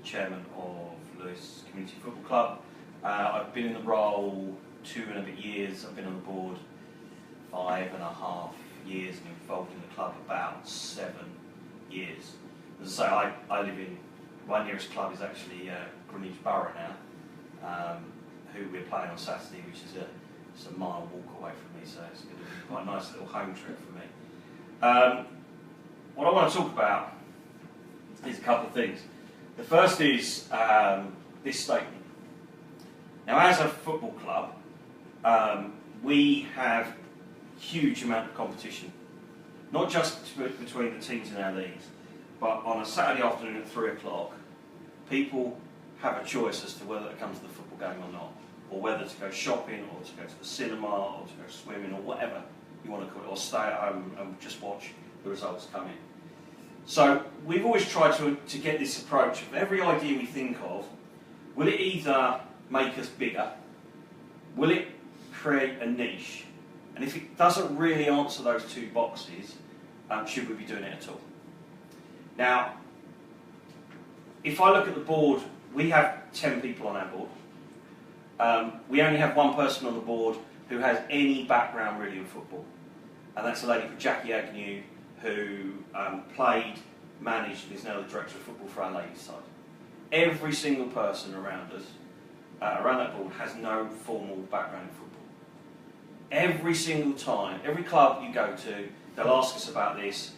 chairman of Lewes Community Football Club. I've been in the role 2 and a bit years. I've been on the board 5.5 years and involved in the club about 7 years. As I say, I live in, my nearest club is actually Greenwich Borough now, who we're playing on Saturday, which is just a mile walk away from me, so it's going to be quite a nice little home trip for me. What I want to talk about is a couple of things. The first is this statement. Now, as a football club, we have huge amount of competition, not just between the teams in our leagues, but on a Saturday afternoon at 3 o'clock, people have a choice as to whether to come to the football game or not, or whether to go shopping, or to go to the cinema, or to go swimming, or whatever you want to call it, or stay at home and just watch the results come in. So we've always tried to get this approach of every idea we think of, will it either make us bigger, will it create a niche, and if it doesn't really answer those 2 boxes, should we be doing it at all? Now, if I look at the board, we have 10 people on our board. We only have 1 person on the board who has any background really in football, and that's a lady called Jackie Agnew, who played, managed, and is now the director of football for our ladies' side. Every single person around us, around that board, has no formal background in football. Every single time, every club you go to, they'll ask us about this.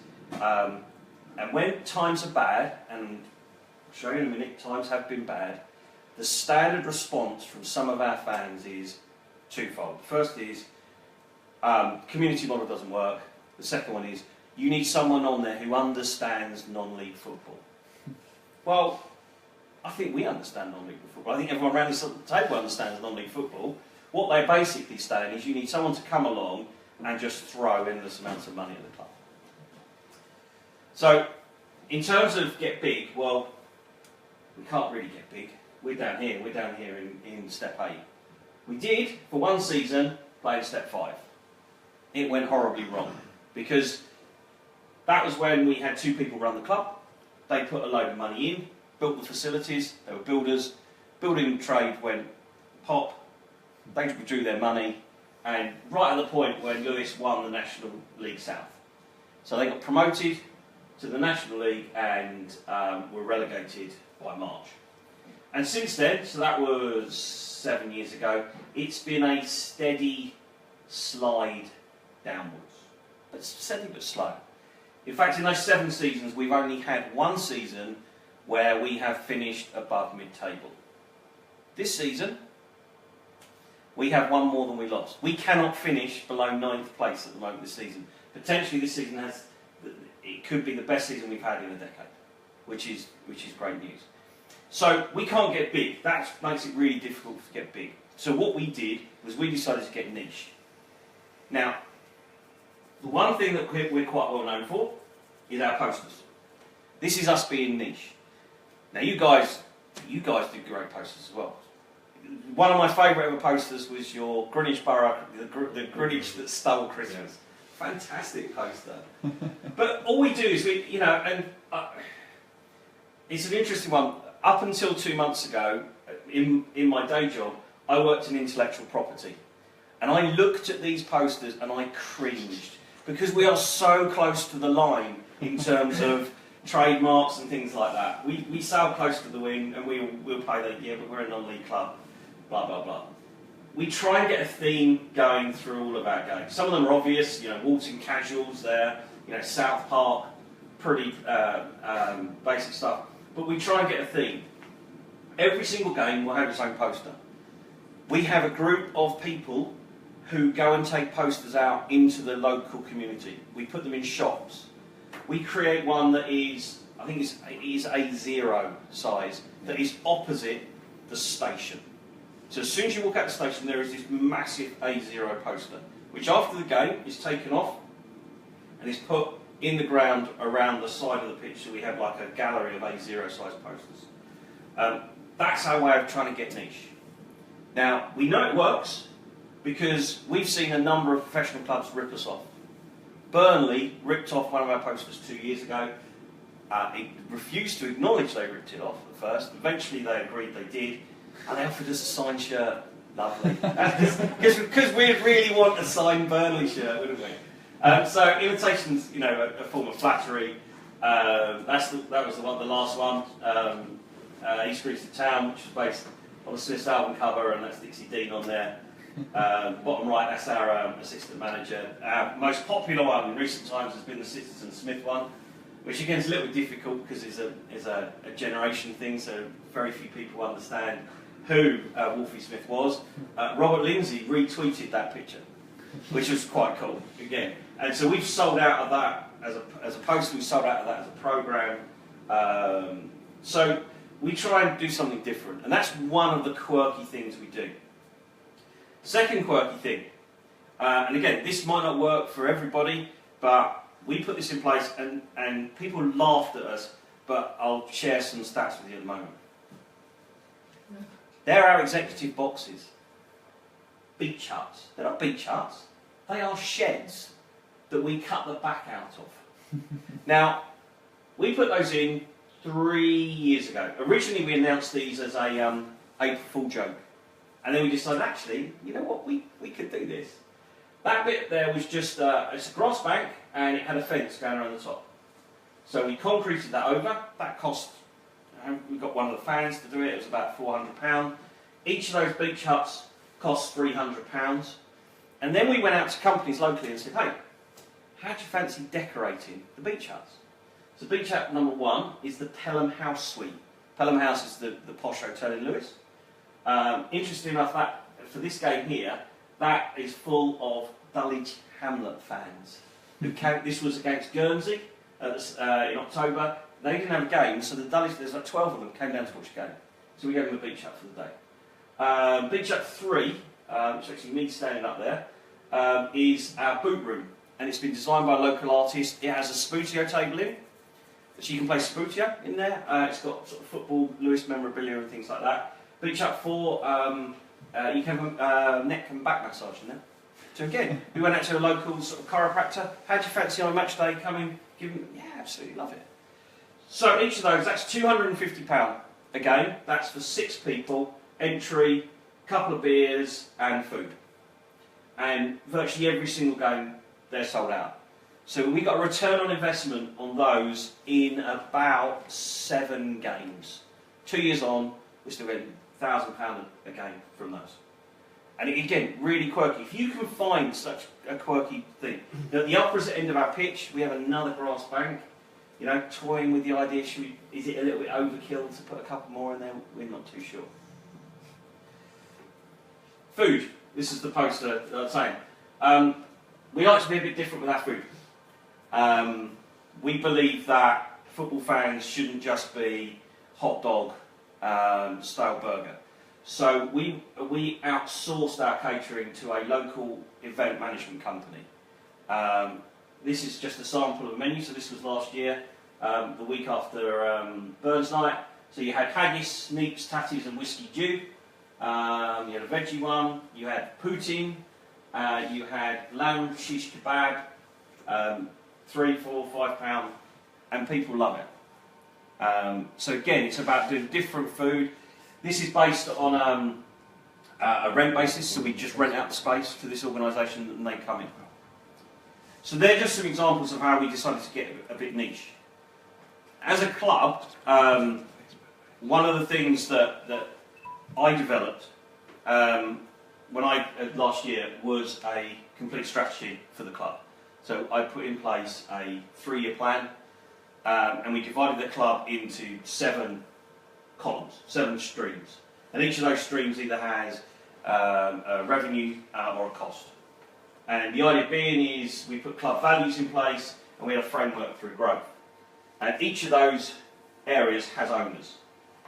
And when times are bad, and I'll show you in a minute, times have been bad, the standard response from some of our fans is twofold. The first is, community model doesn't work. The second one is, you need someone on there who understands non-league football. Well, I think we understand non-league football. I think everyone around this table understands non-league football. What they're basically saying is you need someone to come along and just throw endless amounts of money at the club. So, in terms of get big, well, we can't really get big. We're down here in step 8. We did, for 1 season, play in step 5. It went horribly wrong, because that was when we had 2 people run the club. They put a load of money in, built the facilities, they were builders. Building trade went pop, they withdrew their money, and right at the point when Lewes won the National League South. So they got promoted to the National League and were relegated by March. And since then, so that was 7 years ago, it's been a steady slide downwards. But steady but slow. In fact, in those 7 seasons, we've only had 1 season where we have finished above mid-table. This season, we have 1 more than we lost. We cannot finish below 9th place at the moment this season. Potentially this season it could be the best season we've had in a decade, which is great news. So we can't get big. That makes it really difficult to get big. So what we did was we decided to get niche. Now, the one thing that we're quite well known for is our posters. This is us being niche. Now you guys do great posters as well. One of my favourite ever posters was your Greenwich Borough, the Greenwich that stole Christmas. Yeah. Fantastic poster. But all we do is it's an interesting one. Up until 2 months ago, in my day job, I worked in intellectual property. And I looked at these posters and I cringed. Because we are so close to the line in terms of trademarks and things like that. We sail close to the wind and we'll play that, yeah, but we're a non-league club, blah, blah, blah. We try and get a theme going through all of our games. Some of them are obvious, Walton Casuals there, South Park, pretty basic stuff. But we try and get a theme. Every single game will have its own poster. We have a group of people who go and take posters out into the local community. We put them in shops. We create one that is, I think it is A0 size, that is opposite the station. So as soon as you walk out the station, there is this massive A0 poster, which after the game is taken off and is put in the ground around the side of the pitch, so we have like a gallery of A0 size posters. That's our way of trying to get niche. Now, we know it works because we've seen a number of professional clubs rip us off. Burnley ripped off one of our posters 2 years ago. It refused to acknowledge they ripped it off at first. Eventually they agreed they did, and they offered us a signed shirt. Lovely. Because we'd really want a signed Burnley shirt, wouldn't we? So imitation's, you know, a form of flattery. That was the last one. East Streets of Town, which was based on the Smiths album cover, and that's Dixie Dean on there. Bottom right, that's our assistant manager. Our most popular one in recent times has been the Citizen Smith one, which again is a little bit difficult because it's a generation thing, so very few people understand who Wolfie Smith was. Robert Lindsay retweeted that picture, which was quite cool, again. And so we've sold out of that as a post, we've sold out of that as a programme. So we try and do something different, and that's one of the quirky things we do. Second quirky thing, and again, this might not work for everybody, but we put this in place, and people laughed at us, but I'll share some stats with you at the moment. They're our executive boxes. Beach huts. They're not beach huts. They are sheds that we cut the back out of. Now, we put those in 3 years ago. Originally, we announced these as a April Fool joke. And then we decided, actually, you know what, we could do this. That bit there was just it's a grass bank, and it had a fence going around the top. So we concreted that over. That cost, we got one of the fans to do it. It was about £400. Each of those beach huts cost £300. And then we went out to companies locally and said, hey, how do you fancy decorating the beach huts? So beach hut number one is the Pelham House Suite. Pelham House is the posh hotel in Lewes. Interesting enough, that for this game here, that is full of Dulwich Hamlet fans. Who came, this was against Guernsey in October. They didn't have a game, so the Dulwich, there's like 12 of them, came down to watch a game. So we gave them a beach hut for the day. Beach hut 3, which actually me standing up there, is our boot room. And it's been designed by a local artist. It has a Sputio table in, so you can play Sputio in there. It's got sort of football, Lewis memorabilia and things like that. Beach hut 4, you can have neck and back massage in there. So again, we went out to a local sort of chiropractor. How do you fancy on a match day? Come in, give them, yeah, absolutely love it. So each of those, that's £250 a game. That's for 6 people, entry, couple of beers and food. And virtually every single game, they're sold out. So we got a return on investment on those in about 7 games. 2 years on, we're still getting £1,000 a game from those. And again, really quirky. If you can find such a quirky thing. Now, at the opposite end of our pitch, we have another grass bank. You know, toying with the idea, is it a little bit overkill to put a couple more in there? We're not too sure. Food. This is the poster that I'm saying. We like to be a bit different with our food. We believe that football fans shouldn't just be hot dog style burger. So we outsourced our catering to a local event management company. This is just a sample of the menu. So this was last year, the week after Burns Night. So you had haggis, neeps, tatties and whiskey dew. You had a veggie one, you had poutine, you had lamb shish kebab, £3, £4, £5, and people love it. So again, it's about doing different food. This is based on a rent basis, so we just rent out the space to this organisation and they come in. So they're just some examples of how we decided to get a bit niche. As a club, one of the things that I developed last year was a complete strategy for the club. So I put in place a 3-year plan, and we divided the club into 7 columns, 7 streams. And each of those streams either has a revenue or a cost. And the idea being is we put club values in place and we had a framework through growth. And each of those areas has owners.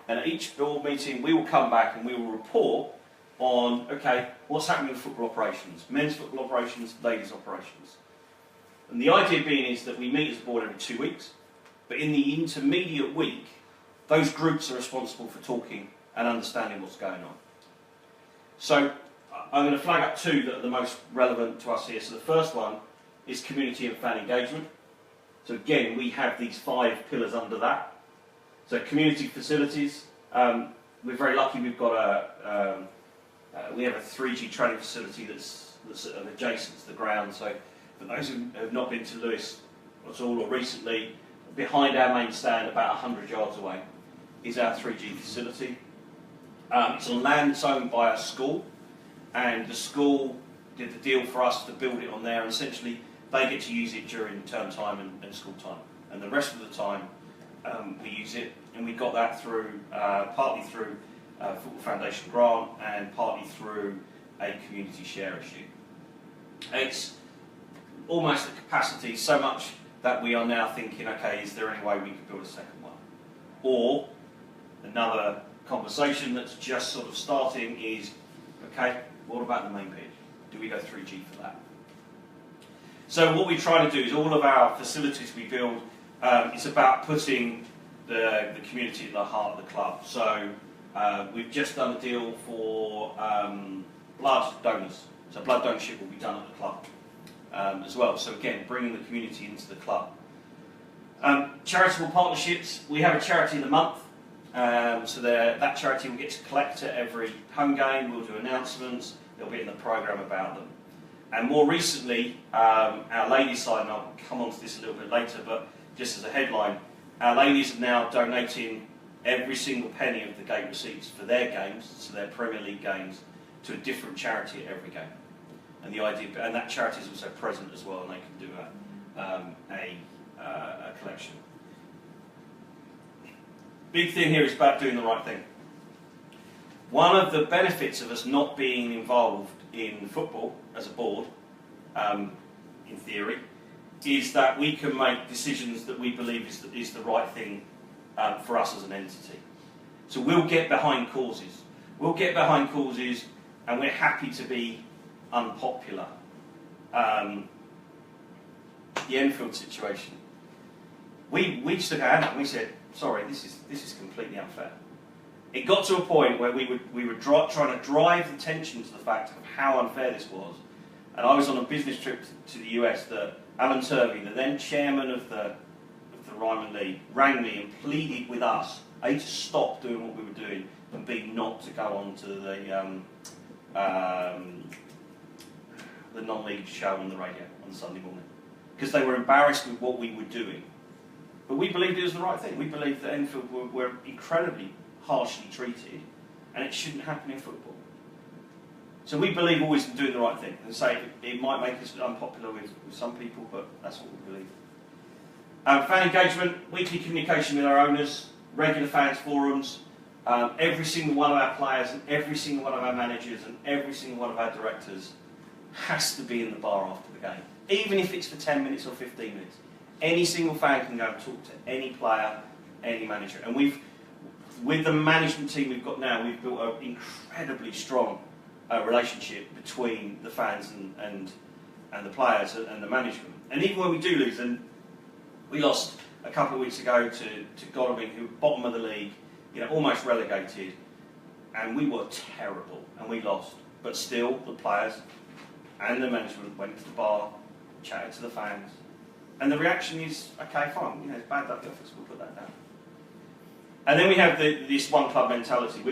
And at each board meeting we will come back and we will report on, okay, what's happening with football operations, men's football operations, ladies operations. And the idea being is that we meet as a board every 2 weeks, but in the intermediate week, those groups are responsible for talking and understanding what's going on. So I'm going to flag up 2 that are the most relevant to us here. So the first one is community and fan engagement. So again, we have these 5 pillars under that. So community facilities, we're very lucky. We've got we have a 3G training facility that's adjacent to the ground. So for those who have not been to Lewes at all or recently, behind our main stand, about 100 yards away, is our 3G facility. It's on land that's owned by a school, and the school did the deal for us to build it on there, and essentially they get to use it during term time and school time, and the rest of the time we use it, and we got that through partly through Football Foundation grant and partly through a community share issue. It's almost at capacity, so much that we are now thinking, okay, is there any way we could build a second one? Or another conversation that's just sort of starting is, okay, what about the main pitch? Do we go 3G for that? So what we try to do is all of our facilities we build, it's about putting the community at the heart of the club. So we've just done a deal for blood donors. So blood donorship will be done at the club as well. So again, bringing the community into the club. Charitable partnerships, we have a charity of the month. So that charity will get to collect at every home game. We'll do announcements. There'll be in the programme about them. And more recently, our ladies side, and I'll come on to this a little bit later, but just as a headline, our ladies are now donating every single penny of the gate receipts for their games, so their Premier League games, to a different charity at every game. And the idea, and that charity is also present as well, and they can do a collection. Big thing here is about doing the right thing. One of the benefits of us not being involved in football as a board, in theory, is that we can make decisions that we believe is the right thing for us as an entity. So we'll get behind causes. We'll get behind causes, and we're happy to be unpopular. The Enfield situation. We just took our hand up and we said, sorry, this is completely unfair. It got to a point where we were trying to drive the attention to the fact of how unfair this was. And I was on a business trip to the US that Alan Turvey, the then chairman of the Ryman League, rang me and pleaded with us, A, to stop doing what we were doing, and B, not to go on to the non-league show on the radio on Sunday morning. Because they were embarrassed with what we were doing. But we believed it was the right thing. We believed that Enfield were incredibly harshly treated, and it shouldn't happen in football. So we believe always in doing the right thing, and say it might make us unpopular with some people, but that's what we believe. Fan engagement, weekly communication with our owners, regular fans forums, every single one of our players and every single one of our managers and every single one of our directors has to be in the bar after the game, even if it's for 10 minutes or 15 minutes. Any single fan can go and talk to any player, any manager. And with the management team we've got now, we've built an incredibly strong relationship between the fans and the players and the management. And even when we do lose, and we lost a couple of weeks ago to Godalming, who were bottom of the league, almost relegated, and we were terrible, and we lost. But still, the players and the management went to the bar, chatted to the fans, and the reaction is, okay, fine, it's bad luck, office, we'll put that down. And then we have this one club mentality.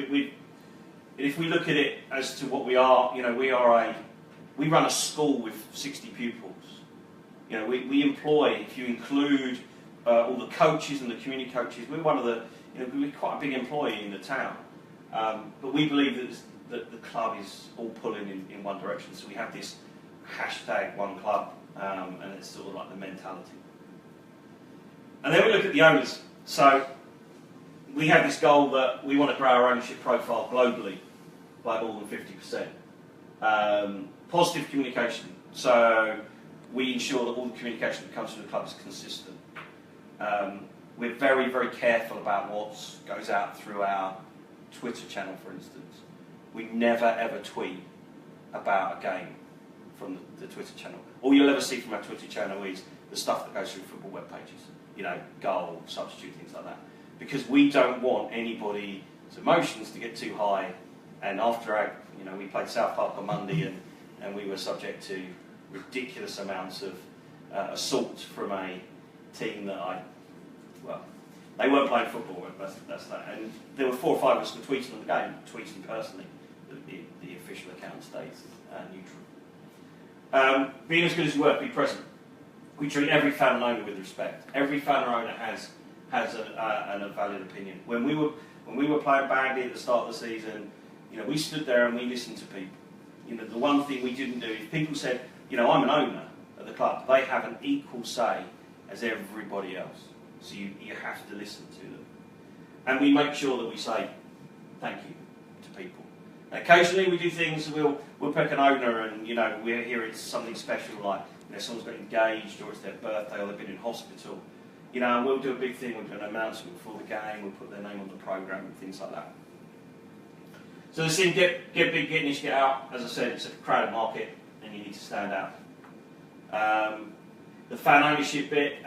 If we look at it as to what we are, we run a school with 60 pupils. We employ, if you include all the coaches and the community coaches, we're one of the, we're quite a big employee in the town. But we believe that the club is all pulling in one direction. So we have this hashtag one club, and it's sort of like the mentality. And then we look at the owners. So we have this goal that we want to grow our ownership profile globally by more than 50%. Positive communication. So we ensure that all the communication that comes from the club is consistent. We're very, very careful about what goes out through our Twitter channel, for instance. We never ever tweet about a game from the Twitter channel. All you'll ever see from our Twitter channel is the stuff that goes through football web pages. Goal, substitute, things like that. Because we don't want anybody's emotions to get too high. And after we played South Park on Monday, and we were subject to ridiculous amounts of assault from a team that they weren't playing football, that's that. And there were 4 or 5 of us were tweeting on the game, tweeting personally. The official account states neutral. Being as good as you were, be present. We treat every fan and owner with respect. Every fan or owner has a valid opinion. When we were playing badly at the start of the season, we stood there and we listened to people. The one thing we didn't do is people said, I'm an owner at the club. They have an equal say as everybody else. So you have to listen to them. And we make sure that we say thank you to people. Occasionally we do things, we'll pick an owner and we hear it's something special, like someone's got engaged or it's their birthday or they've been in hospital. And we'll do a big thing, we'll do an announcement before the game, we'll put their name on the programme and things like that. So the scene, get big, get niche, get out. As I said, it's a crowded market and you need to stand out. The fan ownership bit,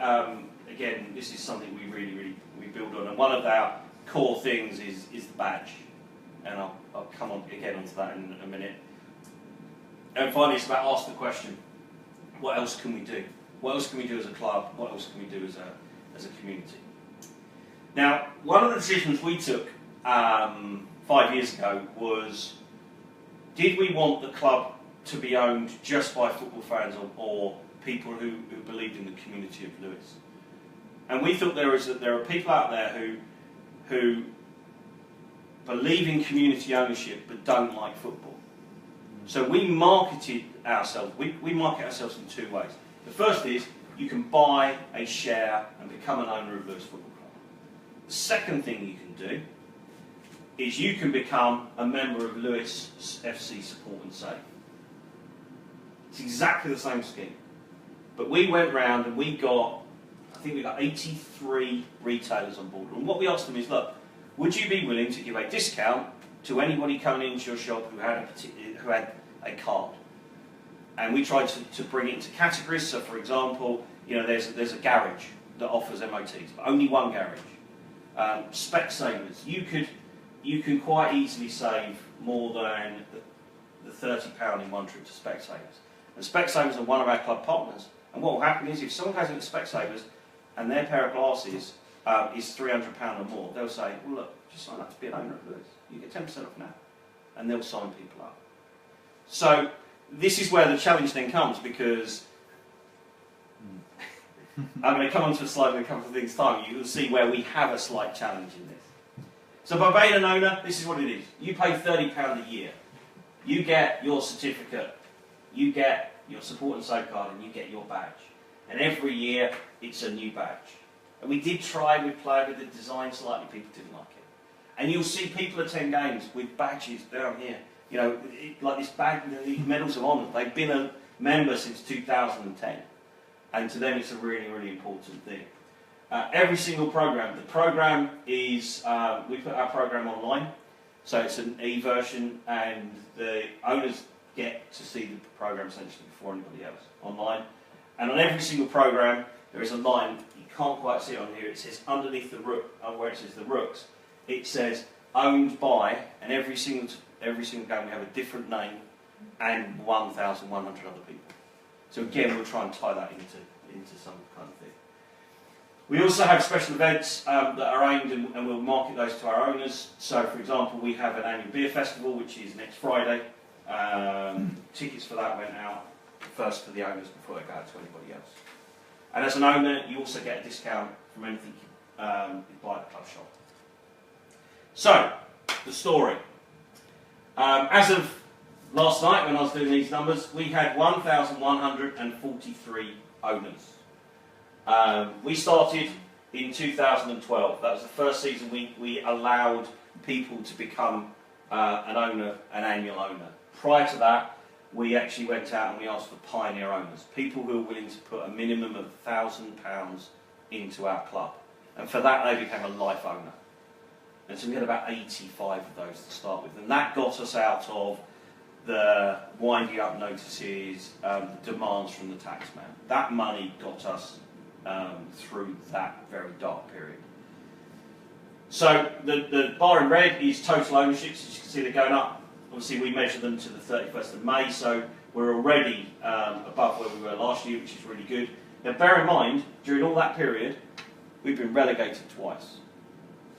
again, this is something we really build on, and one of our core things is the badge, and I'll come on again onto that in a minute. And finally, it's about ask the question: what else can we do? What else can we do as a club? What else can we do as a community? Now, one of the decisions we took 5 years ago was: did we want the club to be owned just by football fans or people who believed in the community of Lewes? And we thought there are people out there who believe in community ownership but don't like football. So we marketed ourselves. We market ourselves in 2 ways. The first is you can buy a share and become an owner of Lewes Football Club. The second thing you can do is you can become a member of Lewes FC Support and Save. It's exactly the same scheme. But we went round and we got 83 retailers on board. And what we asked them is, look, would you be willing to give a discount to anybody coming into your shop who had a card? And we tried to bring it into categories. So, for example, there's a garage that offers MOTs, but only one garage. Specsavers, you can quite easily save more than the £30 in one trip to Specsavers. And Specsavers are one of our club partners. And what will happen is if someone goes into Specsavers and their pair of glasses is £300 or more, they'll say, well, look, just sign up to be an owner of Lewes. You get 10% off now. And they'll sign people up. So this is where the challenge then comes, because I'm going to come onto a slide in a couple of things' time. You will see where we have a slight challenge in this. So by being an owner, this is what it is. You pay £30 a year. You get your certificate. You get your support and save card, and you get your badge. And every year, it's a new badge. And we did try, we played with the design slightly, people didn't like it. And you'll see people attend games with badges down here. Like this badge, these medals of honour. They've been a member since 2010. And to them, it's a really important thing. Every single programme. The programme is, we put our programme online. So it's an e-version, and the owners get to see the programme essentially before anybody else online. And on every single programme, there is a line, you can't quite see it on here, it says underneath the rook, where it says the rooks, it says owned by, and every single game we have a different name and 1,100 other people. So again, we'll try and tie that into some kind of thing. We also have special events that are aimed, and we'll market those to our owners. So for example, we have an annual beer festival, which is next Friday. Tickets for that went out first to the owners before they go out to anybody else. And as an owner, you also get a discount from anything you buy at the club shop. So, the story. As of last night, when I was doing these numbers, we had 1,143 owners. We started in 2012. That was the first season we allowed people to become an annual owner. Prior to that, we actually went out and we asked for pioneer owners, people who were willing to put a minimum of £1,000 into our club. And for that, they became a life owner. And so we had about 85 of those to start with. And that got us out of the winding up notices, the demands from the taxman. That money got us through that very dark period. So the bar in red is total ownerships. As you can see, they're going up. Obviously, we measure them to the 31st of May, so we're already above where we were last year, which is really good. Now bear in mind, during all that period, we've been relegated twice.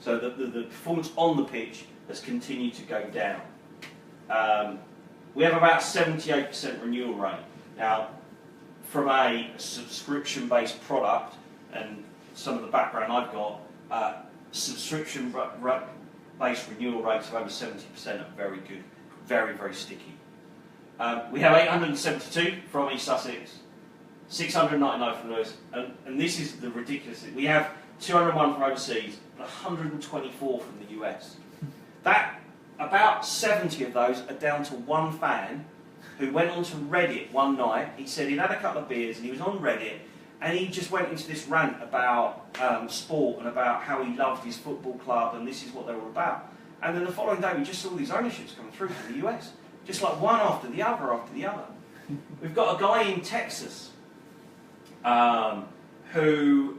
So the performance on the pitch has continued to go down. We have about a 78% renewal rate. Now, from a subscription-based product, and some of the background I've got, subscription-based renewal rates of over 70% are very good, very, very sticky. We have 872 from East Sussex, 699 from Lewes, and this is the ridiculous thing. We have 201 from overseas, and 124 from the US. About 70 of those are down to one fan who went onto Reddit one night. He said he'd had a couple of beers and he was on Reddit, and he just went into this rant about sport and about how he loved his football club and this is what they were about. And then the following day we just saw these ownerships coming through from the US, just like one after the other after the other. We've got a guy in Texas who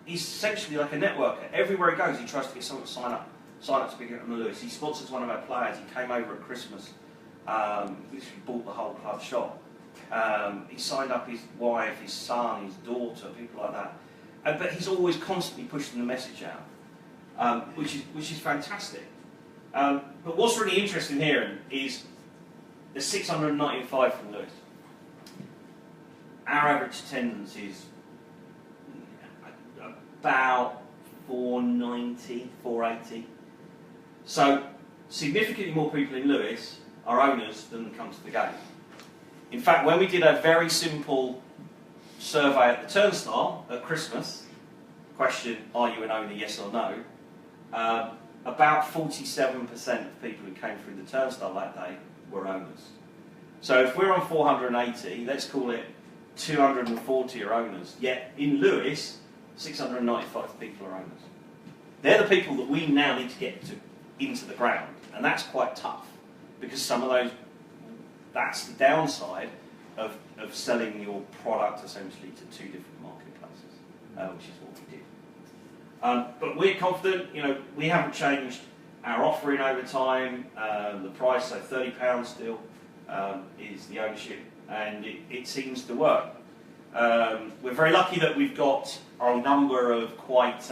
is essentially like a networker. Everywhere he goes, he tries to get someone to sign up to be on the Lewes. He sponsors one of our players. He came over at Christmas. He bought the whole club shop. He signed up his wife, his son, his daughter, people like that. But he's always constantly pushing the message out, which is fantastic. But what's really interesting here is there's 695 from Lewes. Our average attendance is about 490, 480. So significantly more people in Lewes are owners than come to the game. In fact, when we did a very simple survey at the turnstile at Christmas, question, are you an owner, yes or no, about 47% of people who came through the turnstile that day were owners. So if we're on 480, let's call it 240 are owners, yet in Lewes, 695 people are owners. They're the people that we now need to get into the ground, and that's quite tough, because some of those, that's the downside of selling your product essentially to two different marketplaces, which is what we did. But we're confident, we haven't changed our offering over time. The price, so £30 still, is the ownership, and it seems to work. We're very lucky that we've got a number of quite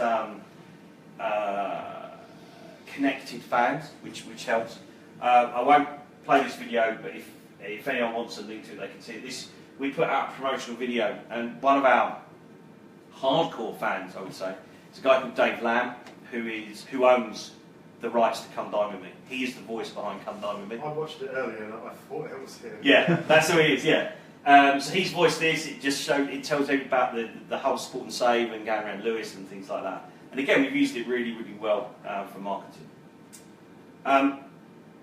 connected fans, which helps. I won't play this video, but if anyone wants to link to it, they can see it. We put out a promotional video, and one of our hardcore fans, I would say, is a guy called Dave Lamb, who owns the rights to Come Dine With Me. He is the voice behind Come Dine With Me. I watched it earlier and I thought it was him. Yeah, that's who he is, yeah. So he's voiced this. It tells you about the whole Sport and Save and going around Lewes and things like that. And again, we've used it really, really well for marketing. And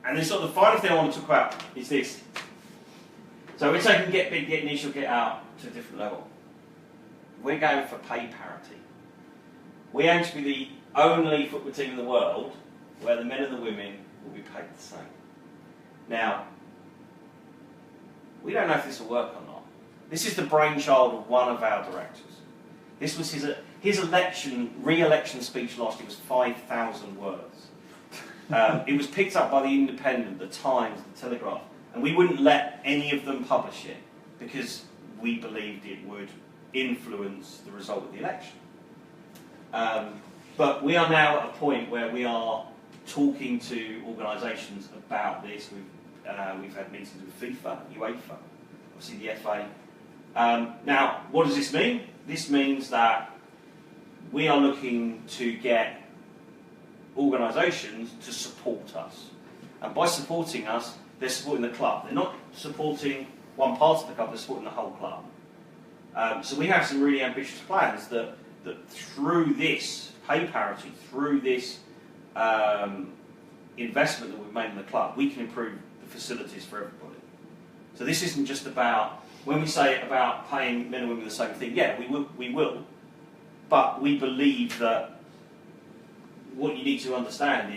then sort of the final thing I want to talk about is this. So we're taking get big, get niche, or get out to a different level. We're going for pay parity. We aim to be the only football team in the world where the men and the women will be paid the same. Now, we don't know if this will work or not. This is the brainchild of one of our directors. This was his re-election speech last year was 5,000 words. It was picked up by the Independent, the Times, the Telegraph, and we wouldn't let any of them publish it because we believed it would influence the result of the election. But we are now at a point where we are talking to organisations about this. We've had meetings with FIFA, UEFA, obviously the FA. Now, what does this mean? This means that we are looking to get organisations to support us. And by supporting us, they're supporting the club. They're not supporting one part of the club, they're supporting the whole club. So we have some really ambitious plans that through this pay parity, through this investment that we've made in the club, we can improve the facilities for everybody. So this isn't just about, when we say about paying men and women the same thing, yeah, we will. But we believe that what you need to understand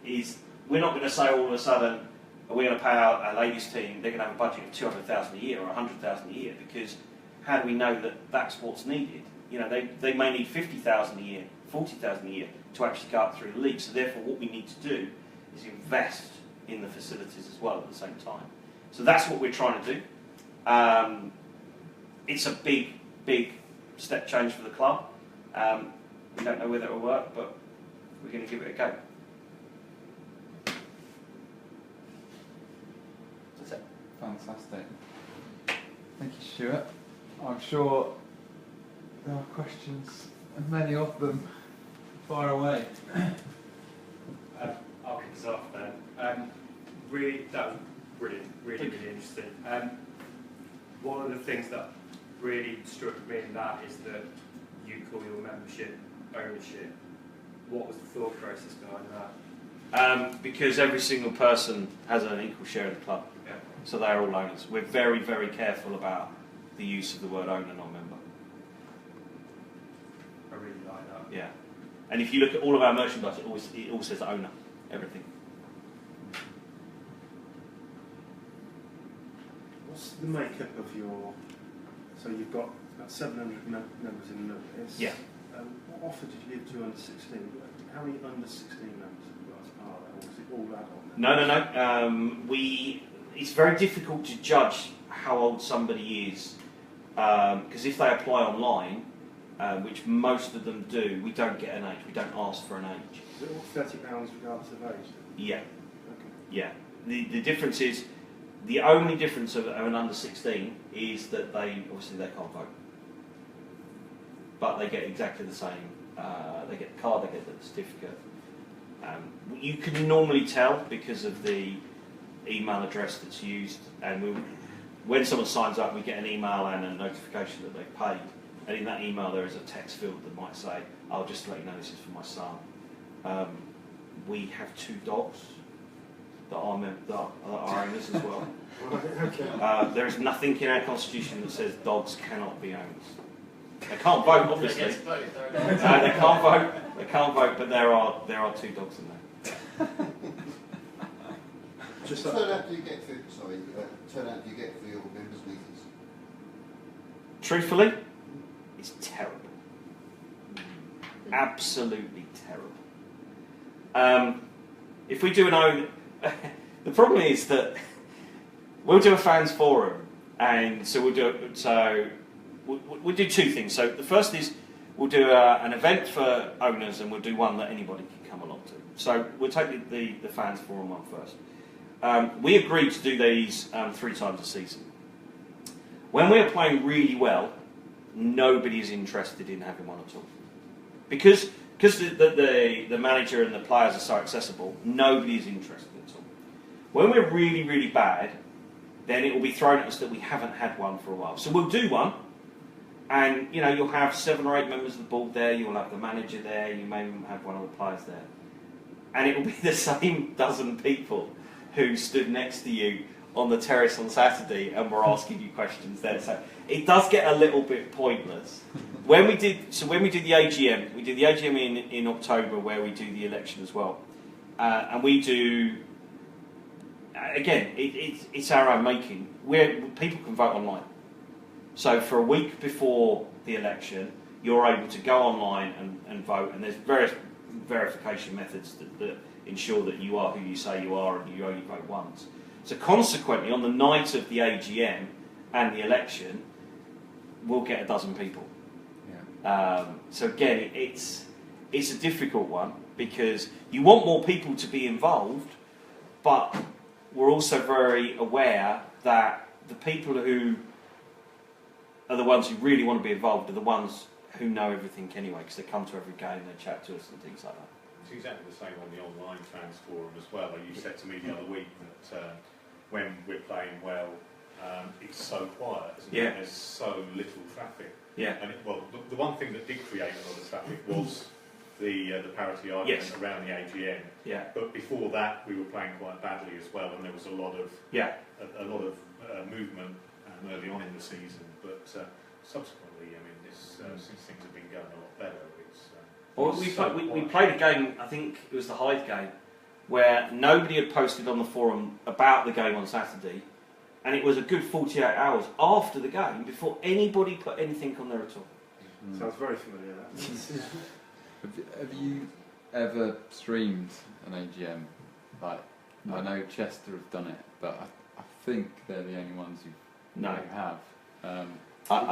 is we're not going to say all of a sudden we're going to pay our ladies team, they're going to have a budget of 200,000 a year or 100,000 a year, because how do we know that that's what's needed? They may need 50,000 a year, 40,000 a year to actually go up through the league. So therefore what we need to do is invest in the facilities as well at the same time. So that's what we're trying to do. it's a big step change for the club. We don't know whether it will work, but we're going to give it a go. That's it. Fantastic. Thank you, Stuart. I'm sure there are questions, and many of them. Fire away. I'll kick us off then. Really, that was brilliant. Really interesting. One of the things that really struck me in that is that you call your membership ownership. What was the thought process behind that? Because every single person has an equal share of the club, Yeah. so they're all owners. We're very, very careful about the use of the word owner, not member. I really like that. Yeah, and if you look at all of our merchandise, it all says owner, everything. What's the makeup of your... So you've got about 700 members in Lewes. Yeah. What offer did you give to under 16? How many under 16 members have you got as part of that? Or is it all adult? No. It's very difficult to judge how old somebody is because if they apply online, which most of them do, we don't get an age. We don't ask for an age. Is it all £30 regardless of age? Yeah. Okay. Yeah. The difference is, the only difference of an under 16 is that they can't vote, but they get exactly the same. They get the card, they get the certificate. You can normally tell because of the email address that's used, and when someone signs up, we get an email and a notification that they've paid. And in that email, there is a text field that might say, "I'll just let you know this is for my son." We have 2 dogs that are owners as well. Okay. There is nothing in our constitution that says dogs cannot be owners. They can't vote, obviously. They can't vote, but there are 2 dogs in there. Just What turnout do you get for your members' meetings? Truthfully, it's terrible. Absolutely terrible. If we do an own... the problem is that we'll do a fans forum, and so we'll do 2 things. So the first is we'll do an event for owners, and we'll do one that anybody can come along to. So we'll take the fans forum one first. We agreed to do these 3 times a season. When we're playing really well, nobody is interested in having one at all. Because the manager and the players are so accessible, nobody is interested at all. When we're really, really bad, then it will be thrown at us that we haven't had one for a while. So we'll do one, and you'll have 7 or 8 members of the board there, you'll have the manager there, you may even have one of the players there. And it will be the same dozen people who stood next to you on the terrace on Saturday and were asking you questions there. So it does get a little bit pointless. When we did the AGM, we did the AGM in October where we do the election as well. And we do, again, it's our own making. People can vote online. So for a week before the election, you're able to go online and vote, and there's various verification methods that ensure that you are who you say you are and you only vote once. So consequently, on the night of the AGM and the election, we'll get a dozen people. Yeah. So again, it's a difficult one because you want more people to be involved, but we're also very aware that the people who are the ones who really want to be involved are the ones who know everything anyway, because they come to every game, they chat to us and things like that. It's exactly the same on the online fans forum as well. You said to me the other week that when we're playing well, it's so quiet, isn't it? There's so little traffic. Yeah. And the one thing that did create a lot of traffic was the parity argument around the AGM. Yeah. But before that, we were playing quite badly as well, and there was a lot of movement early on in the season. But subsequently, I mean, since things have been going a lot better, we played a game, I think it was the Hythe game, where nobody had posted on the forum about the game on Saturday, and it was a good 48 hours after the game before anybody put anything on there at all. Sounds very familiar. Have you ever streamed an AGM? Like, I know Chester have done it, but I think they're the only ones who have.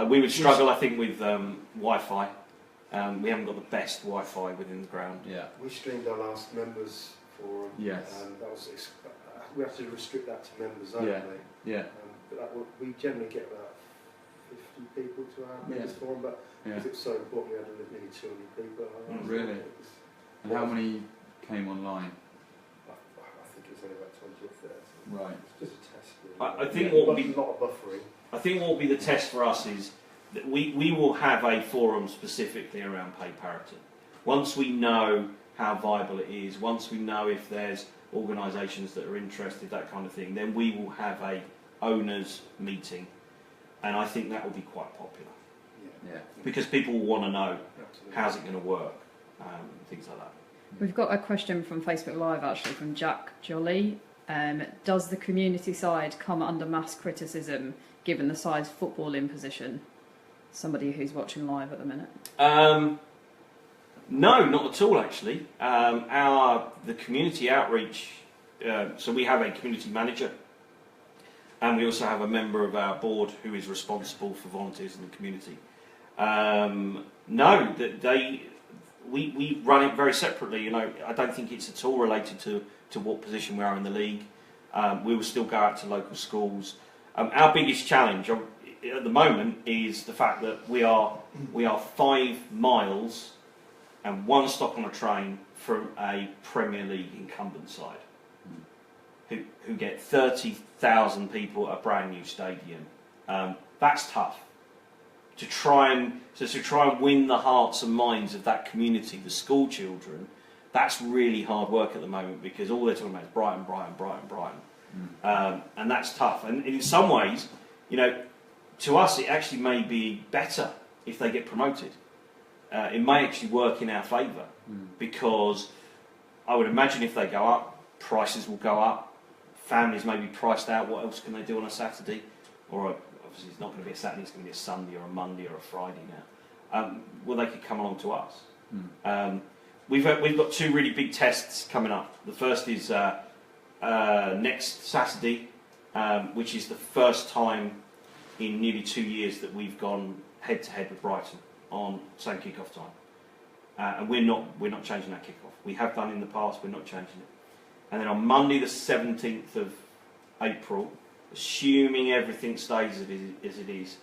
We would struggle, I think, with Wi-Fi. We haven't got the best Wi-Fi within the ground. Yeah. We streamed our last members forum. Yes. And that was we have to restrict that to members only. Yeah. But we generally get about 50 people to our members forum, but because it's so important, we had nearly 200 people. Really? And how many came online? I think it was only about 20 or 30. Right. It's just a test. I think what will be a lot of buffering. I think what will be the test for us is that we will have a forum specifically around pay parity. Once we know how viable it is, once we know if there's organisations that are interested, that kind of thing, then we will have a owners meeting, and I think that will be quite popular. Yeah. Because people will want to know Absolutely. how's it going to work, things like that. We've got a question from Facebook Live actually from Jack Jolly. Does the community side come under mass criticism given the size footballing position? Somebody who's watching live at the minute. No, not at all actually. The community outreach, so we have a community manager, and we also have a member of our board who is responsible for volunteers in the community. No, we run it very separately. You know, I don't think it's at all related to what position we are in the league. We will still go out to local schools. Our biggest challenge at the moment is the fact that we are 5 miles and 1 stop on a train from a Premier League incumbent side who get 30,000 people at a brand new stadium. That's tough. To try and win the hearts and minds of that community, the school children, that's really hard work at the moment because all they're talking about is Brighton. And that's tough. And in some ways, you know, to us it actually may be better if they get promoted. It may actually work in our favour because I would imagine if they go up, prices will go up, families may be priced out, what else can they do on a Saturday? Or obviously it's not going to be a Saturday, it's going to be a Sunday or a Monday or a Friday now. Well, they could come along to us. We've got 2 really big tests coming up. The first is next Saturday, which is the first time in nearly 2 years that we've gone head-to-head with Brighton on same kick-off time. And we're not changing that kick-off. We have done in the past, we're not changing it. And then on Monday the 17th of April, assuming everything stays as it is,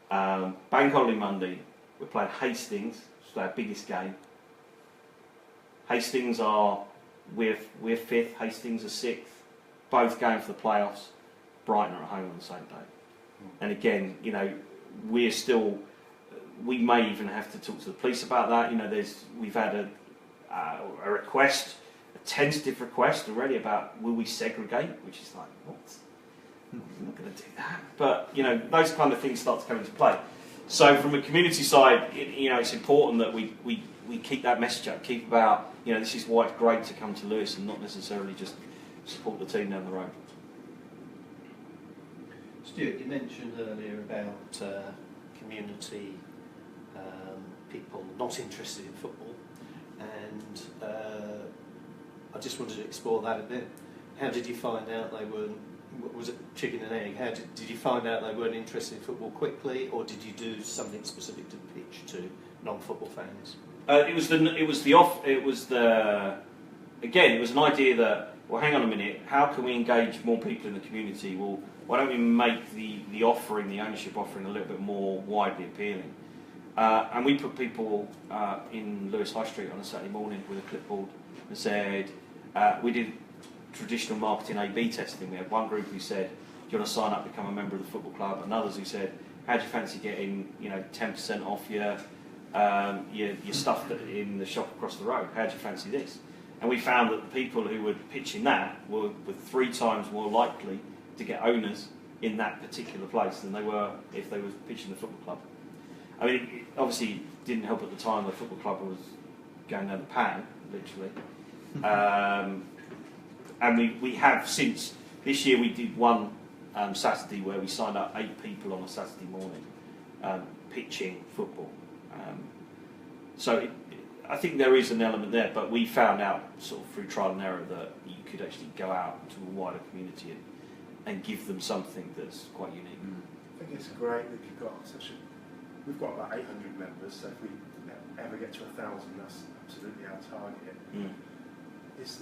Bank Holiday Monday, we're playing Hastings, which is our biggest game. Hastings we're 5th, Hastings are 6th, both going for the playoffs. Brighton are at home on the same day. And again, you know, we may even have to talk to the police about that. You know, we've had a request, a tentative request already about will we segregate, which is like, what? We're not going to do that. But, you know, those kind of things start to come into play. So from a community side, you know, it's important that we keep that message up, keep about, you know, this is why it's great to come to Lewes and not necessarily just support the team down the road. Stuart, you mentioned earlier about community people not interested in football, and I just wanted to explore that a bit. How did you find out they weren't? Was it chicken and egg? How did you find out they weren't interested in football quickly, or did you do something specific to pitch to non-football fans? It was an idea that, well, hang on a minute, how can we engage more people in the community? Well, why don't we make the offering, the ownership offering, a little bit more widely appealing? And we put people in Lewes High Street on a Saturday morning with a clipboard and said, we did traditional marketing A/B testing. We had one group who said, do you want to sign up, become a member of the football club? And others who said, how do you fancy getting 10% off your stuff in the shop across the road? How do you fancy this? And we found that the people who were pitching that were 3 times more likely to get owners in that particular place than they were if they were pitching the football club. I mean, it obviously didn't help at the time. The football club was going down the pan, literally. And we have since this year, we did one Saturday where we signed up 8 people on a Saturday morning pitching football. I think there is an element there, but we found out sort of through trial and error that you could actually go out to a wider community and give them something that's quite unique. think it's great that you've got we've got about 800 members, so if we ever get to 1,000, that's absolutely our target. Mm. Is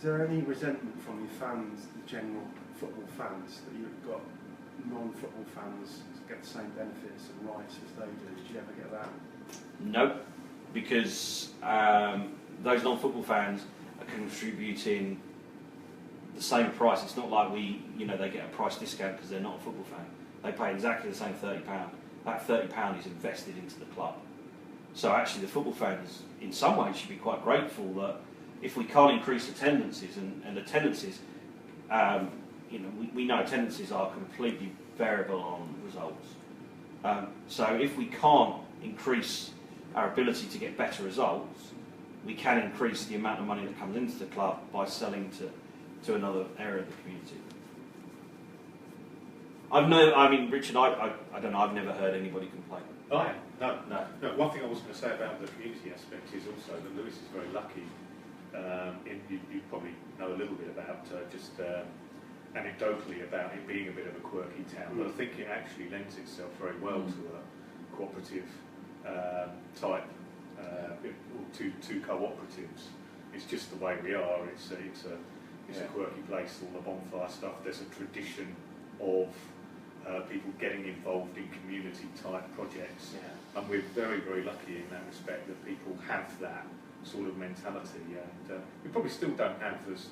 there any resentment from your fans, the general football fans, that you've got non-football fans get the same benefits and rights as they do? Did you ever get that? No, because those non-football fans are contributing the same price. It's not like they get a price discount because they're not a football fan. They pay exactly the same £30. That £30 is invested into the club. So actually the football fans in some ways should be quite grateful that if we can't increase attendances, and attendances, we know attendances are completely variable on results. So if we can't increase our ability to get better results, we can increase the amount of money that comes into the club by selling to another area of the community. Richard, I don't know, I've never heard anybody complain. No. One thing I was going to say about the community aspect is also that Lewes is very lucky. You probably know a little bit about just anecdotally about it being a bit of a quirky town, but I think it actually lends itself very well to a cooperative type, or two cooperatives. It's just the way we are. It's a quirky place. All the bonfire stuff. There's a tradition of people getting involved in community type projects, and we're very, very lucky in that respect that people have that sort of mentality, and we probably still don't have as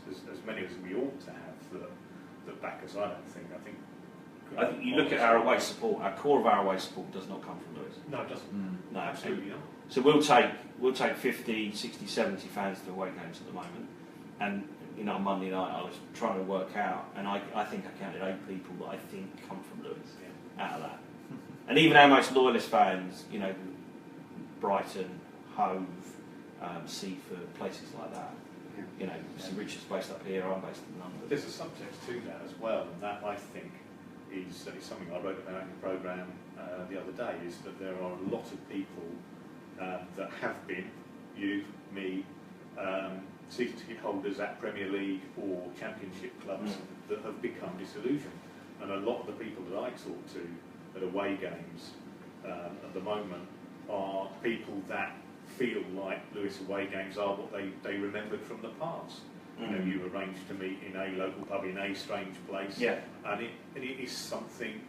many as we ought to have that back us. I think you look at our away support. Our core of our away support does not come from Lewes. No, it doesn't. No, Absolutely not. So we'll take 50, 60, 70 fans to away games at the moment, and on Monday night I was trying to work out, and I think I counted 8 people that I think come from Lewes out of that. And even our most loyalist fans, Brighton, Hove, Seaford, places like that. So Richard's based up here, I'm based in London. There's a subtext to that as well, and that I think is something I wrote about in the programme the other day, is that there are a lot of people that have been, you, me, season ticket holders at Premier League or Championship clubs that have become disillusioned. And a lot of the people that I talk to at away games at the moment are people that feel like Lewes away games are what they remembered from the past. You arrange to meet in a local pub in a strange place, and it is something.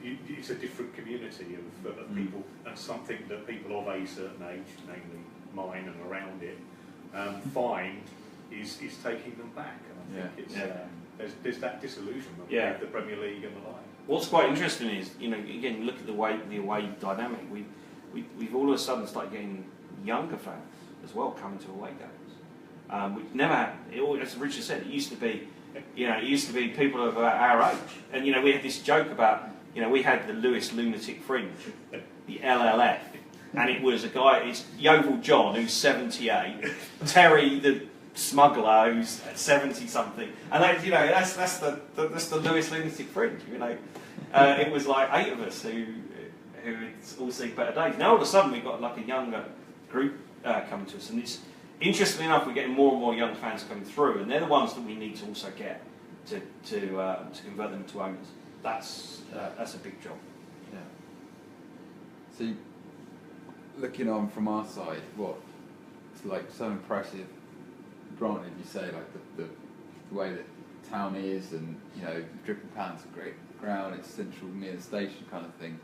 It's a different community of people, and something that people of a certain age, namely mine and around it, find is taking them back. And I think it's there's that disillusionment with the Premier League and the like. What's quite interesting is, again, look at the away dynamic. We've all of a sudden started getting younger fans as well coming to away games, which never happened. As Richard said, it used to be people of our age, and we had this joke about, we had the Lewes Lunatic Fringe, the LLF, and it was a guy, it's Yeovil John, who's 78, Terry the smuggler, who's 70 something, and that's the Lewes Lunatic Fringe. It was like 8 of us who had all seen better days. Now all of a sudden we've got like a younger group coming to us, and it's interestingly enough we're getting more and more young fans coming through, and they're the ones that we need to also get to convert them to owners. That's a big job. Yeah. So, looking on from our side, it's like so impressive. Granted, you say like the way that town is, and Dripping Pan's a great ground. It's central near the station kind of thing.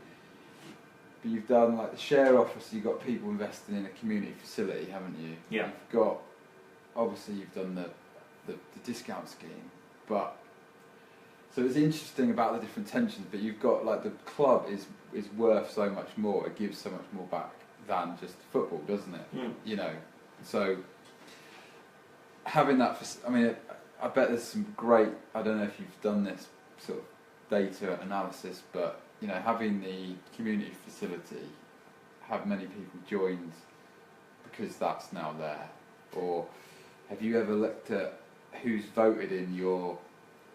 But you've done like the share office. You've got people investing in a community facility, haven't you? Yeah. You've done the discount scheme, but so it's interesting about the different tensions. But you've got like the club is worth so much more. It gives so much more back than just football, doesn't it? So having that, I bet there's some great. I don't know if you've done this sort of data analysis, but having the community facility, have many people joined because that's now there, or have you ever looked at who's voted in your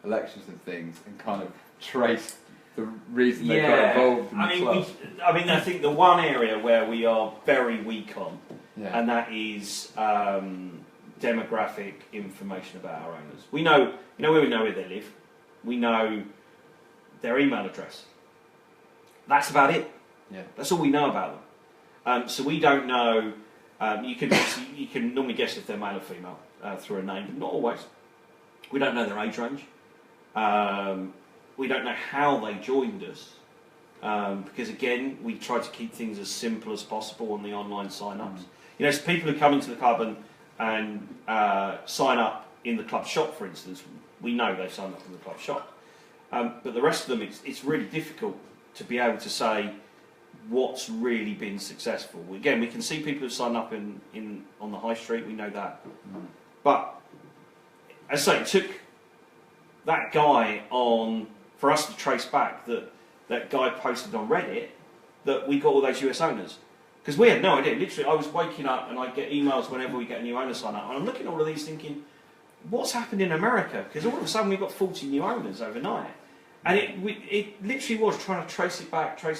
elections and things and kind of traced the reason they got involved in the club? I think the one area where we are very weak on, and that is demographic information about our owners. We know where they live. We know their email address. That's about it. Yeah. That's all we know about them. So we don't know. You can normally guess if they're male or female through a name, but not always. We don't know their age range. We don't know how they joined us. Because again, we try to keep things as simple as possible on the online sign-ups. You know, so people who come into the club and sign up in the club shop, for instance, we know they've signed up in the club shop. But the rest of them, it's really difficult to be able to say what's really been successful. Again, we can see people who sign up on the high street, we know that. But, as I say, it took that guy for us to trace back that guy posted on Reddit that we got all those US owners. Because we had no idea. Literally, I was waking up and I get emails whenever we get a new owner sign up. And I'm looking at all of these thinking, what's happened in America? Because all of a sudden we've got 40 new owners overnight. And it literally was trying to trace it back. And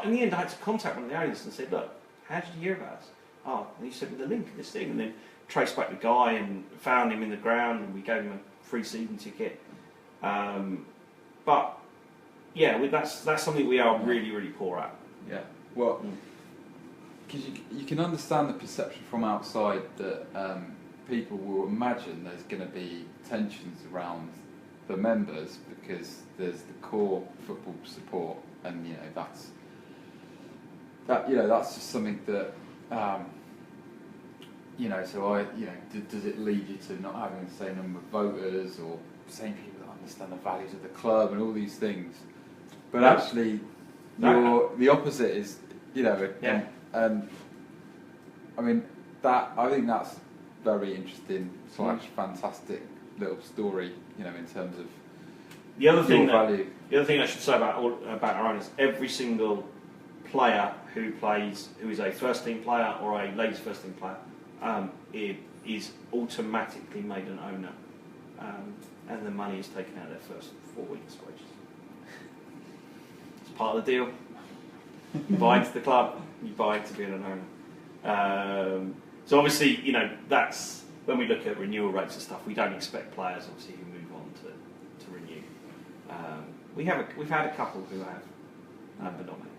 in the end, I had to contact one of the owners and said, look, how did you hear about us? Oh, and he sent me the link of this thing. And then traced back the guy and found him in the ground and we gave him a free season ticket. But, yeah, that's something we are really, really poor at. Yeah. Well, because you can understand the perception from outside that people will imagine there's going to be tensions around the members because there's the core football support, and that's just something that So does it lead you to not having the same number of voters or same people that understand the values of the club and all these things? But actually, the opposite is, and I mean I think that's very interesting / fantastic little story, in terms of the other thing value. The other thing I should say about our owners, every single player who is a first team player or a ladies first team player, is automatically made an owner, and the money is taken out of their first 4 weeks' wages. It's part of the deal. You buy into the club, you buy into being an owner. So obviously, that's when we look at renewal rates and stuff. We don't expect players, obviously, who move on to renew. We've had a couple who have, but not many.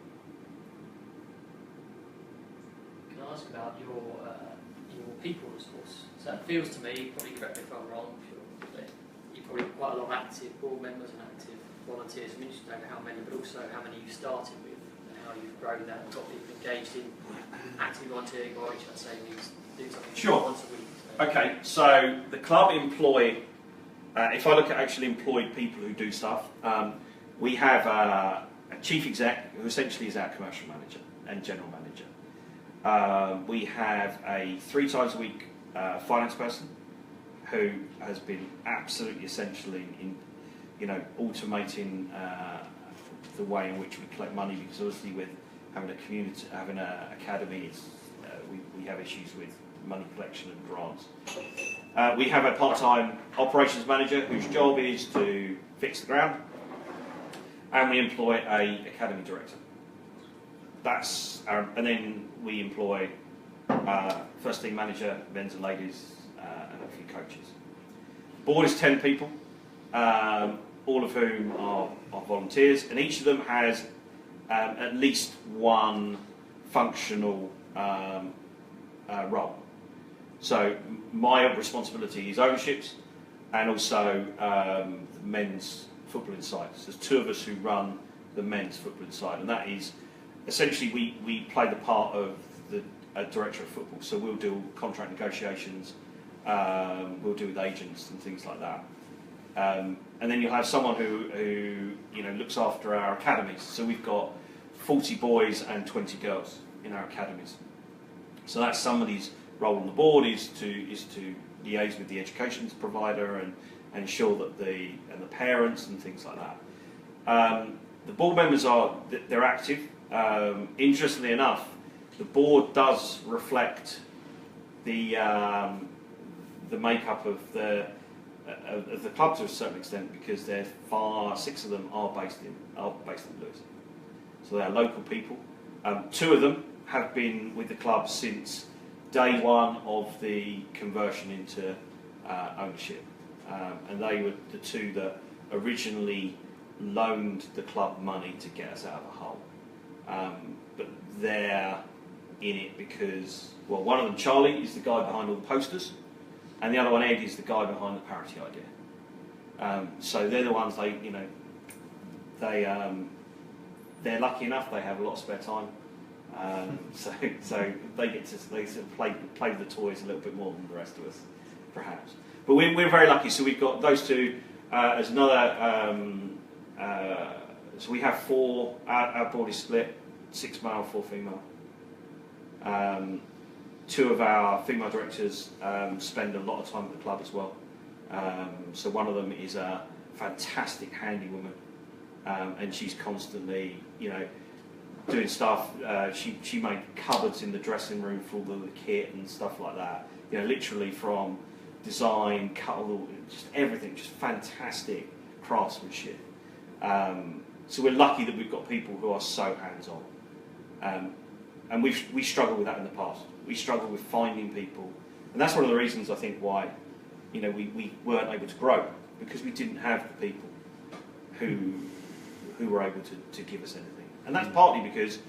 Can I ask about your people resource? So it feels to me, probably correct me if I'm wrong, sure, you've probably got quite a lot of active board members and active volunteers. I'm interested to know how many, but also how many you started with and how you've grown that and got people engaged in active volunteering, or each, I'd say, do something once a week. So. Okay, so the club employ, if I look at actually employed people who do stuff, we have a chief exec who essentially is our commercial manager and general manager. We have a 3 times a week finance person who has been absolutely essential in automating the way in which we collect money, because obviously with having a community, having an academy, we have issues with money collection and grants. We have a part-time operations manager whose job is to fix the ground, and we employ a academy director. And then we employ first team manager, men's and ladies, and a few coaches. Board is 10 people, all of whom are volunteers, and each of them has at least one functional role. So my responsibility is ownerships and also the men's football inside. So there's 2 of us who run the men's football inside, and that is essentially we play the part of the director of football. So we'll do contract negotiations, we'll deal with agents and things like that. And then you'll have someone who looks after our academies. So we've got 40 boys and 20 girls in our academies. So that's somebody's role on the board is to liaise with the education provider and ensure that the parents and things like that. The board members they're active. Interestingly enough, the board does reflect the makeup of the club to a certain extent, because 6 of them are based in Lewes. So they are local people. 2 of them have been with the club since day one of the conversion into ownership, and they were the 2 that originally loaned the club money to get us out of a hole. But they're in it because, well, one of them, Charlie, is the guy behind all the posters, and the other one, Ed, is the guy behind the parity idea. So they're the ones they're lucky enough they have a lot of spare time. So they get to sort of play with the toys a little bit more than the rest of us, perhaps. But we're very lucky. So we've got those two. As another, so we have four. Our board is split: 6 male, 4 female. 2 of our female directors spend a lot of time at the club as well. So one of them is a fantastic handy woman, and she's constantly, doing stuff. She made cupboards in the dressing room for all the kit and stuff like that. Literally from design, just everything, just fantastic craftsmanship. So we're lucky that we've got people who are so hands-on. And we struggled with that in the past. We struggled with finding people, and that's one of the reasons I think why, we weren't able to grow, because we didn't have the people who were able to give us anything. And that's partly because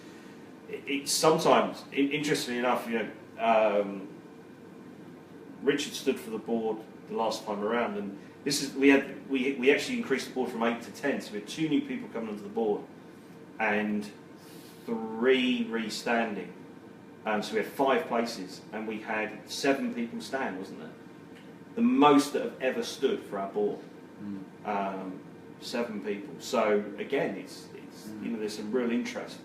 it's sometimes, interestingly enough, Richard stood for the board the last time around, and we actually increased the board from 8 to 10, so we had 2 new people coming onto the board, and 3 re-standing. So we had 5 places, and we had 7 people stand, wasn't there? The most that have ever stood for our board. 7 people. So again, it's there's some real interest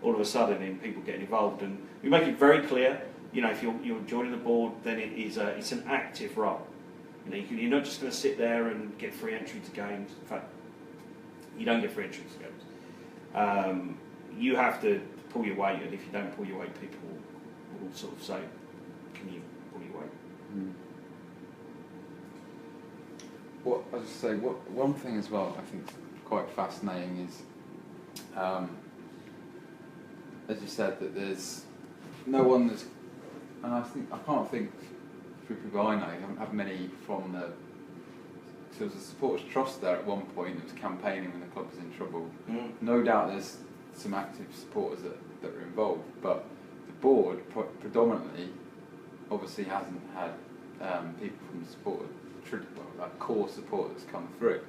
all of a sudden in people getting involved, and we make it very clear. If you're joining the board, then it's an active role. You're not just going to sit there and get free entry to games. In fact, you don't get free entry to games. You have to pull your weight, and if you don't pull your weight, people will sort of say, "Can you pull your weight?" What I was just say, one thing as well I think is quite fascinating is, as you said, that there's no one that's, and I can't think through people I know, you haven't had many from the. So there was a supporters trust there at one point. It was campaigning when the club was in trouble. No doubt there's some active supporters that are involved, but the board predominantly obviously hasn't had people from the supporter, like core supporters come through.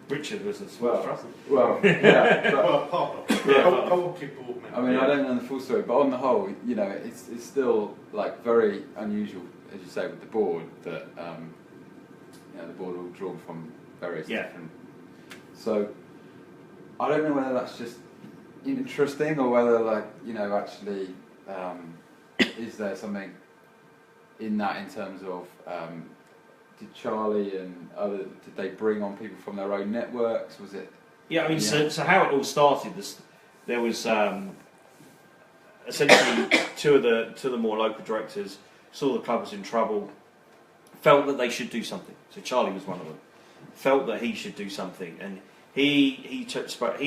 Richard was a supporter trust. Well, yeah. But, part of it. Board member. I mean, I don't know the full story, but on the whole, it's still like very unusual, as you say, with the board that the board are all drawn from various different. So I don't know whether that's just interesting or whether, actually, is there something in that in terms of did Charlie and did they bring on people from their own networks? Was it? Yeah, I mean, so how it all started, there was essentially two of the more local directors saw the club was in trouble, felt that they should do something. So Charlie was one of them. Felt that he should do something, and he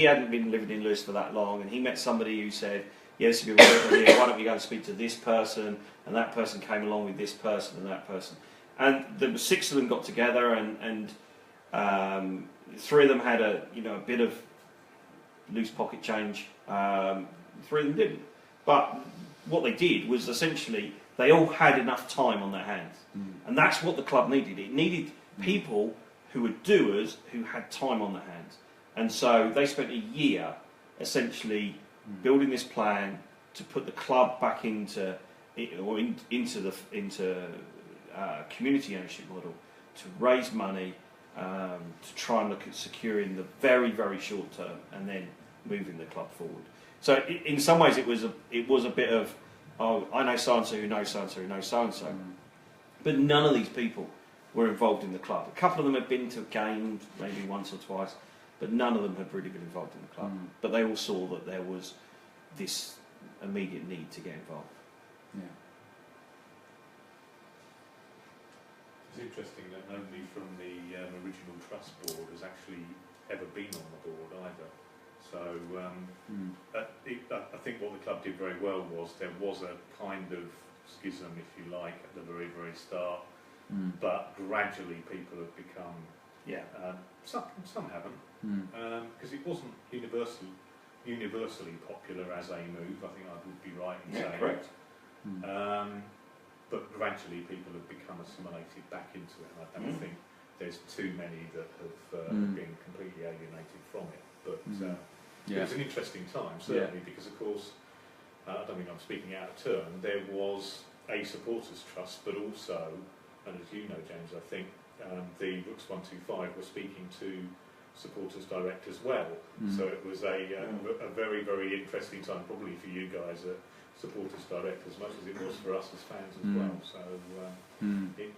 hadn't been living in Lewes for that long, and he met somebody who said, "Yeah, this would be a great idea. Why don't we go and speak to this person?" And that person came along with this person and that person, and there were 6 of them got together, and 3 of them had a bit of loose pocket change. 3 of them didn't, but what they did was essentially they all had enough time on their hands, and that's what the club needed. It needed people who were doers, who had time on their hands. And so they spent a year essentially building this plan to put the club back into community ownership model, to raise money, to try and look at securing the very, very short term and then moving the club forward. So in some ways it was a bit of, oh, I know so-and-so who knows so-and-so who knows so-and-so. But none of these people were involved in the club. A couple of them had been to games, maybe once or twice, but none of them had really been involved in the club. But they all saw that there was this immediate need to get involved. Yeah. It's interesting that nobody from the original trust board has actually ever been on the board either. So I think what the club did very well was there was a kind of schism, if you like, at the very, very start. But gradually people have become, some haven't, because it wasn't universally popular as a move. I think I would be right in saying correct. But gradually people have become assimilated back into it, and I don't think there's too many that have been completely alienated from it. But it was an interesting time, certainly, because of course, I don't think I'm speaking out of turn, there was a supporters trust, but also, and as you know, James, I think the Rooks 125 were speaking to supporters direct as well. So it was a very, very interesting time, probably for you guys at supporters direct as much as it was for us as fans as well. So it,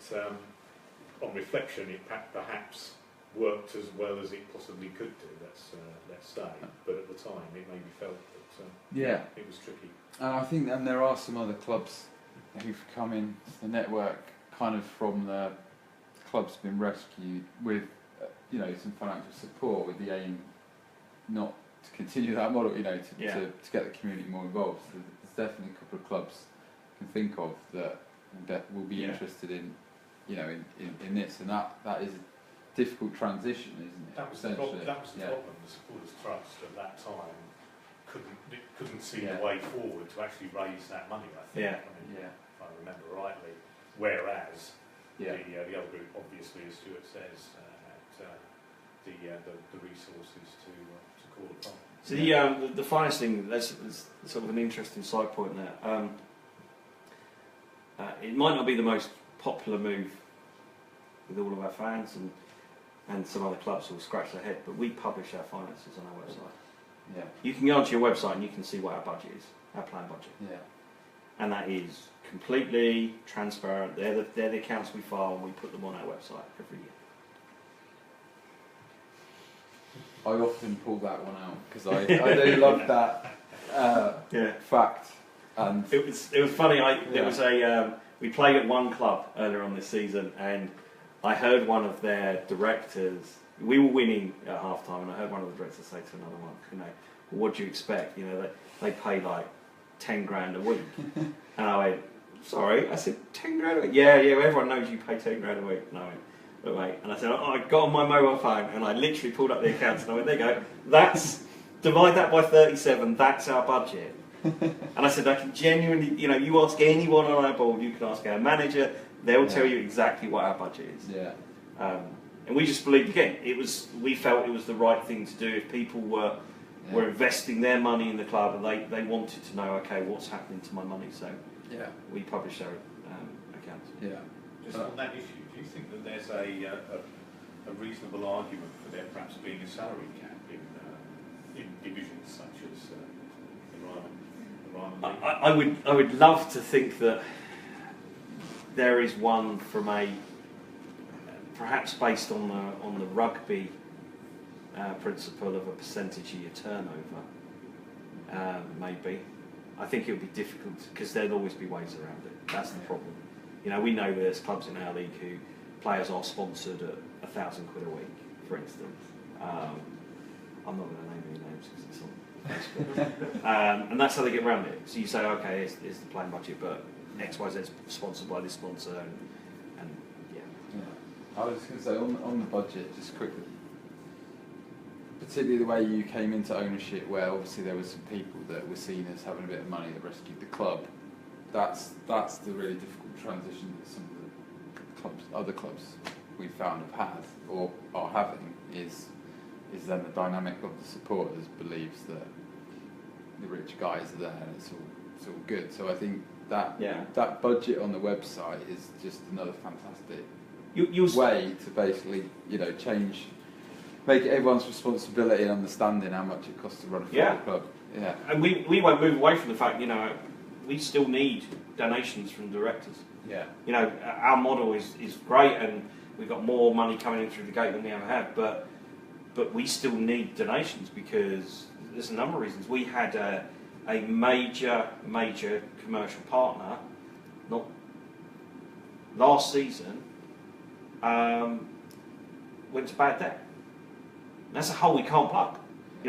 on reflection, it perhaps worked as well as it possibly could do. Let's say, but at the time, it maybe felt that it was tricky. And I think then there are some other clubs who've come in the network, kind of from the club's been rescued with, some financial support, with the aim not to continue that model, to get the community more involved. So there's definitely a couple of clubs I can think of that will be interested in, in this, and that is a difficult transition, isn't it? That was the problem. The supporters trust at that time couldn't see the way forward to actually raise that money. I think. If I remember rightly. Whereas the other group, obviously, as Stuart says, had the resources to call upon. So the finest thing, there's sort of an interesting side point there. It might not be the most popular move with all of our fans and some other clubs will scratch their head, but we publish our finances on our website. Yeah. You can go onto your website and you can see what our budget is, our planned budget. Yeah. And that is completely transparent. They're the accounts we file and we put them on our website every year. I often pull that one out because I do love that fact. And it was funny. There was we played at one club earlier on this season, and I heard one of their directors. We were winning at half time, and I heard one of the directors say to another one, what do you expect? They pay like 10 grand a week, and I went, sorry, I said 10 grand a week. Yeah, everyone knows you pay 10 grand a week. And I went, but wait, and I said, I got on my mobile phone and I literally pulled up the accounts and I went, there you go, divide that by 37, that's our budget. And I said, I can genuinely, you ask anyone on our board, you can ask our manager, they'll tell you exactly what our budget is. Yeah. And we just believed, again, we felt it was the right thing to do. If people were investing their money in the club and they wanted to know, okay, what's happening to my money, so we published our accounts. Yeah. Just on that issue, do you think that there's a reasonable argument for there perhaps being a salary cap in divisions such as the Ryman League? I would love to think that there is one from perhaps based on the rugby principle of a percentage of your turnover. Maybe. I think it would be difficult because there'd always be ways around it. That's the problem. We know there's clubs in our league who players are sponsored at £1,000 a week, for instance. I'm not going to name any names because it's on Facebook. And that's how they get around it. So you say, okay, here's the playing budget, but XYZ is sponsored by this sponsor, and I was just going to say, on the budget, just quickly, particularly the way you came into ownership, where obviously there were some people that were seen as having a bit of money that rescued the club. That's the really difficult transition that some of the other clubs we've found have had or are having is then the dynamic of the supporters believes that the rich guys are there and it's all good. So I think that budget on the website is just another fantastic way to basically change, make it everyone's responsibility and understanding how much it costs to run a football club. Yeah, and we won't move away from the fact we still need donations from directors. Yeah. Our model is great and we've got more money coming in through the gate than we ever have, but we still need donations because there's a number of reasons. We had a major commercial partner, not last season, went to bad debt. That's a hole we can't plug.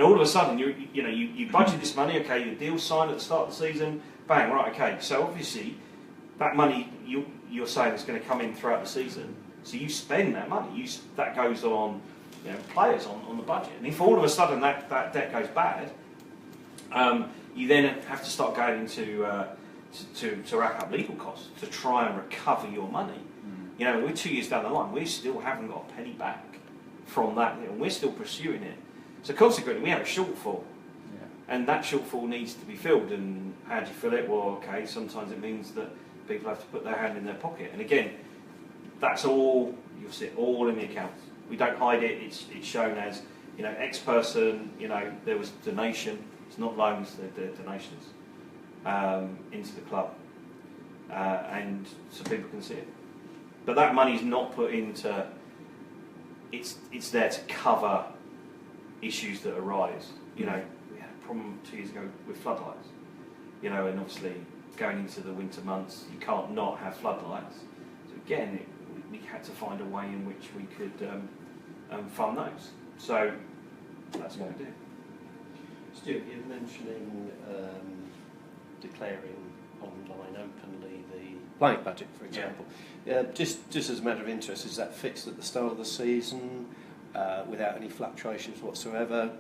All of a sudden you budget this money, okay, the deal's signed at the start of the season, bang, right, okay. So obviously that money you're saying is going to come in throughout the season. So you spend that money. That goes on players on the budget. And if all of a sudden that debt goes bad, you then have to start going into to rack up legal costs to try and recover your money. We're 2 years down the line, we still haven't got a penny back from that, and we're still pursuing it. So consequently, we have a shortfall, and that shortfall needs to be filled. And how do you fill it? Well, okay, sometimes it means that people have to put their hand in their pocket. And again, that's all, you'll see it all in the accounts. We don't hide it. It's shown as, X person, there was donation. It's not loans, they're donations into the club, and so people can see it. But that money is not put into. It's there to cover issues that arise. We had a problem 2 years ago with floodlights. And obviously going into the winter months, you can't not have floodlights. So again, we had to find a way in which we could fund those. So that's what we do. Stuart, you're mentioning declaring online openly the playing budget, for example. Just as a matter of interest, is that fixed at the start of the season without any fluctuations whatsoever,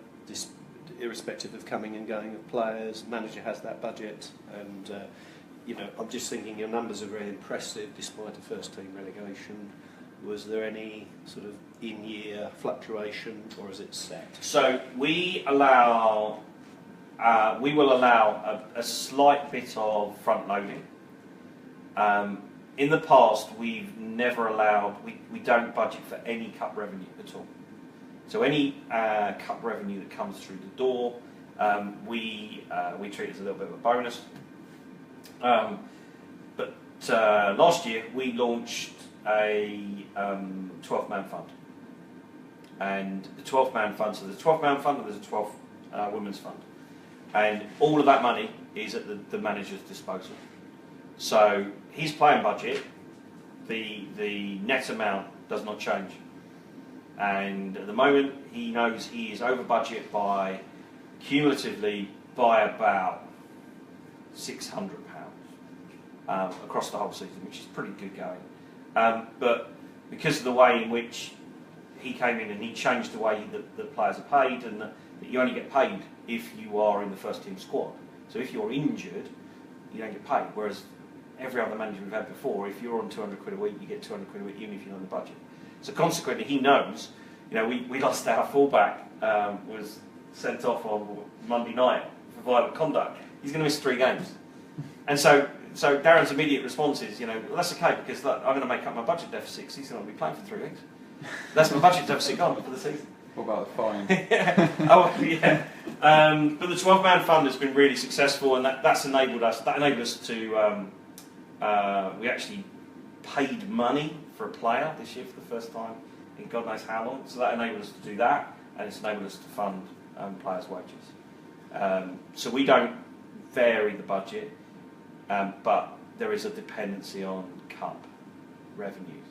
irrespective of coming and going of players? Manager has that budget, and I'm just thinking your numbers are very impressive despite a first team relegation. Was there any sort of in-year fluctuation, or is it set? So we will allow a slight bit of front loading. In the past, we've never allowed, we don't budget for any cup revenue at all. So any cup revenue that comes through the door, we treat as a little bit of a bonus. But last year, we launched a 12-man fund. And the 12-man fund, so there's a 12-man fund and there's a 12 women's fund. And all of that money is at the manager's disposal. So his playing budget, the net amount does not change. And at the moment, he knows he is over budget by, cumulatively, by about £600 across the whole season, which is pretty good going. But because of the way in which he came in and he changed the way that the players are paid, and that you only get paid if you are in the first team squad. So if you're injured, you don't get paid. Whereas every other manager we've had before, if you're on £200 a week, you get £200 a week even if you're on the budget. So consequently, he knows. We lost our fullback, was sent off on Monday night for violent conduct. He's going to miss 3 games. And so Darren's immediate response is, well, that's okay, because look, I'm going to make up my budget deficit because he's going to be playing for 3 weeks. That's my budget deficit gone for the season. What about the fine? But the 12-man fund has been really successful, and that's enabled us. That enabled us to. We actually paid money for a player this year for the first time in God knows how long. So that enabled us to do that, and it's enabled us to fund players' wages. So we don't vary the budget, but there is a dependency on cup revenues.